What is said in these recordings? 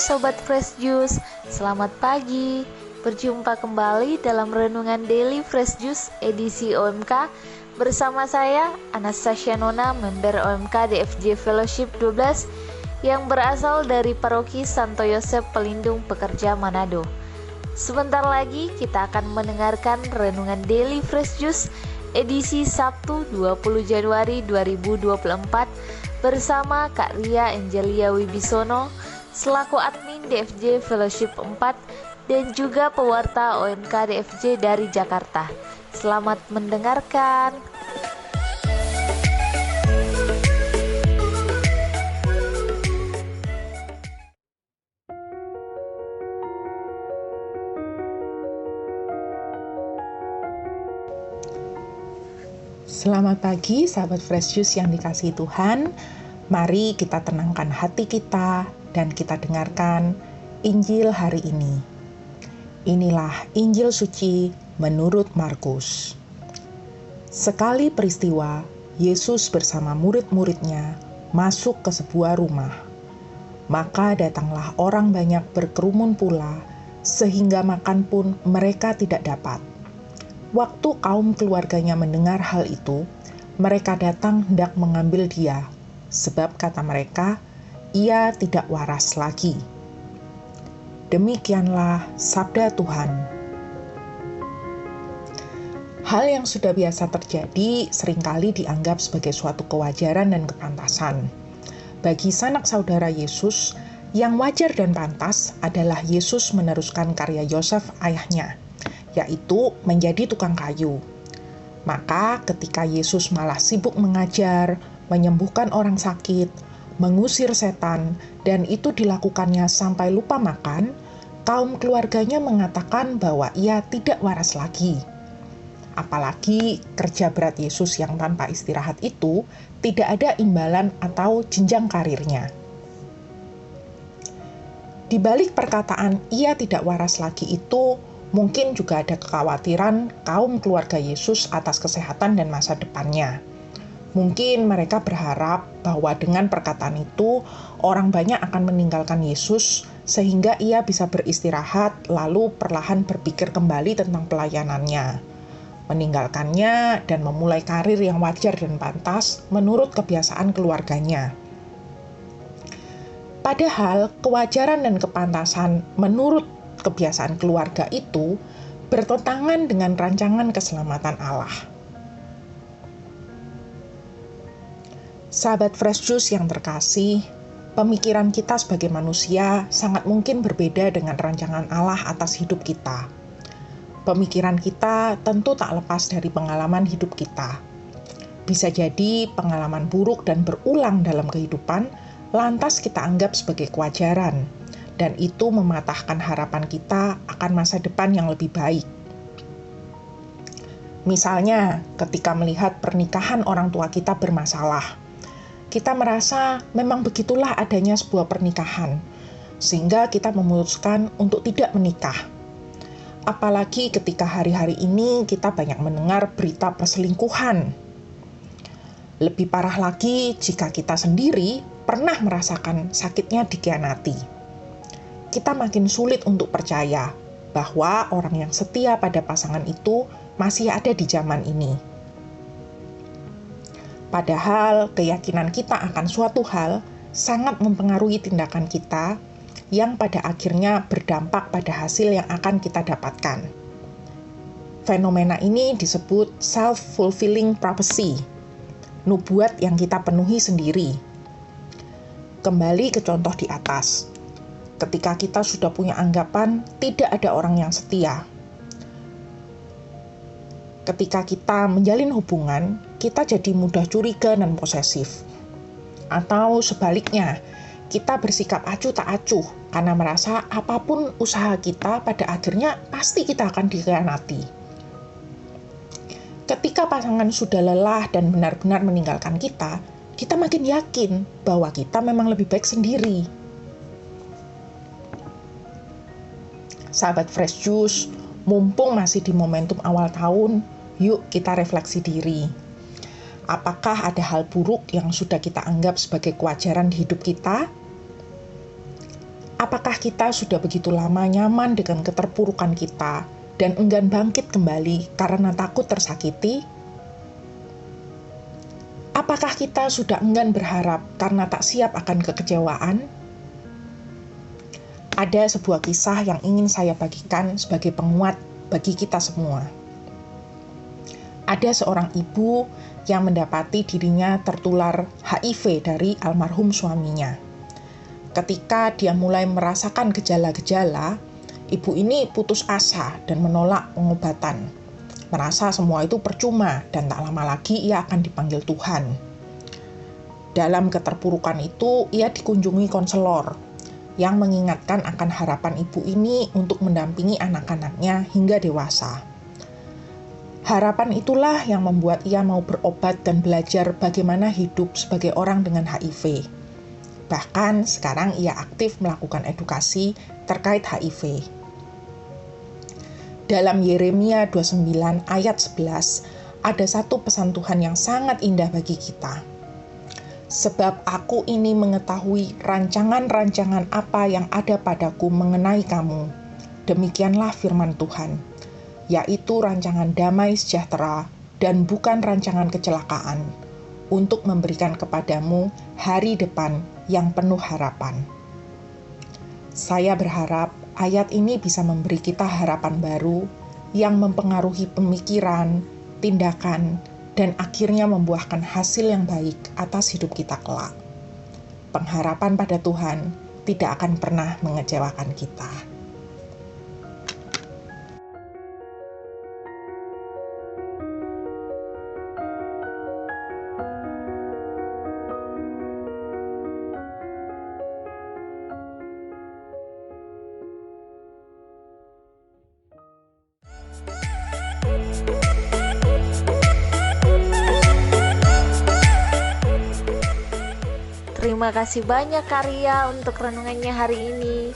Sobat Fresh Juice, selamat pagi. Berjumpa kembali dalam Renungan Daily Fresh Juice edisi OMK bersama saya, Anastasia Nona, member OMK DFJ Fellowship 12 yang berasal dari Paroki Santo Yosef Pelindung Pekerja Manado. Sebentar lagi kita akan mendengarkan Renungan Daily Fresh Juice edisi Sabtu 20 Januari 2024 bersama Kak Ria Angelia Wibisono selaku admin DFJ Fellowship 4 dan juga pewarta OMK DFJ dari Jakarta. Selamat mendengarkan. Selamat pagi sahabat Fresh Juice yang dikasihi Tuhan. Mari kita tenangkan hati kita dan kita dengarkan Injil hari ini. Inilah Injil suci menurut Markus. Sekali peristiwa, Yesus bersama murid-muridnya masuk ke sebuah rumah. Maka datanglah orang banyak berkerumun pula, sehingga makan pun mereka tidak dapat. Waktu kaum keluarganya mendengar hal itu, mereka datang hendak mengambil dia, sebab kata mereka, ia tidak waras lagi. Demikianlah sabda Tuhan. Hal yang sudah biasa terjadi seringkali dianggap sebagai suatu kewajaran dan kepantasan. Bagi sanak saudara Yesus, yang wajar dan pantas adalah Yesus meneruskan karya Yosef ayahnya, yaitu menjadi tukang kayu. Maka ketika Yesus malah sibuk mengajar, menyembuhkan orang sakit, mengusir setan, dan itu dilakukannya sampai lupa makan, kaum keluarganya mengatakan bahwa ia tidak waras lagi. Apalagi kerja berat Yesus yang tanpa istirahat itu tidak ada imbalan atau jenjang karirnya. Di balik perkataan ia tidak waras lagi itu, mungkin juga ada kekhawatiran kaum keluarga Yesus atas kesehatan dan masa depannya. Mungkin mereka berharap bahwa dengan perkataan itu, orang banyak akan meninggalkan Yesus sehingga ia bisa beristirahat lalu perlahan berpikir kembali tentang pelayanannya, meninggalkannya dan memulai karir yang wajar dan pantas menurut kebiasaan keluarganya. Padahal kewajaran dan kepantasan menurut kebiasaan keluarga itu bertentangan dengan rancangan keselamatan Allah. Sahabat Fresh Juice yang terkasih, pemikiran kita sebagai manusia sangat mungkin berbeda dengan rancangan Allah atas hidup kita. Pemikiran kita tentu tak lepas dari pengalaman hidup kita. Bisa jadi pengalaman buruk dan berulang dalam kehidupan, lantas kita anggap sebagai kewajaran, dan itu mematahkan harapan kita akan masa depan yang lebih baik. Misalnya, ketika melihat pernikahan orang tua kita bermasalah, kita merasa memang begitulah adanya sebuah pernikahan, sehingga kita memutuskan untuk tidak menikah. Apalagi ketika hari-hari ini kita banyak mendengar berita perselingkuhan. Lebih parah lagi jika kita sendiri pernah merasakan sakitnya dikhianati. Kita makin sulit untuk percaya bahwa orang yang setia pada pasangan itu masih ada di zaman ini. Padahal keyakinan kita akan suatu hal sangat mempengaruhi tindakan kita yang pada akhirnya berdampak pada hasil yang akan kita dapatkan. Fenomena ini disebut self-fulfilling prophecy, nubuat yang kita penuhi sendiri. Kembali ke contoh di atas. Ketika kita sudah punya anggapan tidak ada orang yang setia. Ketika kita menjalin hubungan, kita jadi mudah curiga dan posesif. Atau sebaliknya, kita bersikap acuh tak acuh karena merasa apapun usaha kita pada akhirnya pasti kita akan dikhianati. Ketika pasangan sudah lelah dan benar-benar meninggalkan kita makin yakin bahwa kita memang lebih baik sendiri. Sahabat Fresh Juice, mumpung masih di momentum awal tahun, yuk kita refleksi diri. Apakah ada hal buruk yang sudah kita anggap sebagai kewajaran di hidup kita? Apakah kita sudah begitu lama nyaman dengan keterpurukan kita dan enggan bangkit kembali karena takut tersakiti? Apakah kita sudah enggan berharap karena tak siap akan kekecewaan? Ada sebuah kisah yang ingin saya bagikan sebagai penguat bagi kita semua. Ada seorang ibu yang mendapati dirinya tertular HIV dari almarhum suaminya. Ketika dia mulai merasakan gejala-gejala, ibu ini putus asa dan menolak pengobatan. Merasa semua itu percuma dan tak lama lagi ia akan dipanggil Tuhan. Dalam keterpurukan itu, ia dikunjungi konselor yang mengingatkan akan harapan ibu ini untuk mendampingi anak-anaknya hingga dewasa. Harapan itulah yang membuat ia mau berobat dan belajar bagaimana hidup sebagai orang dengan HIV. Bahkan sekarang ia aktif melakukan edukasi terkait HIV. Dalam Yeremia 29 ayat 11, ada satu pesan Tuhan yang sangat indah bagi kita. Sebab aku ini mengetahui rancangan-rancangan apa yang ada padaku mengenai kamu. Demikianlah firman Tuhan, yaitu rancangan damai sejahtera dan bukan rancangan kecelakaan, untuk memberikan kepadamu hari depan yang penuh harapan. Saya berharap ayat ini bisa memberi kita harapan baru yang mempengaruhi pemikiran, tindakan, dan akhirnya membuahkan hasil yang baik atas hidup kita kelak. Pengharapan pada Tuhan tidak akan pernah mengecewakan kita. Terima kasih banyak Karya untuk renungannya hari ini.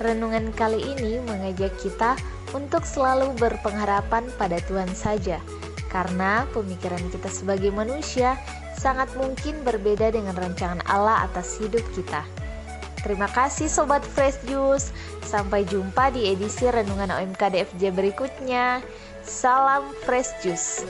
Renungan kali ini mengajak kita untuk selalu berpengharapan pada Tuhan saja, karena pemikiran kita sebagai manusia sangat mungkin berbeda dengan rancangan Allah atas hidup kita. Terima kasih Sobat Fresh Juice. Sampai jumpa di edisi Renungan OMK DFJ berikutnya. Salam Fresh Juice.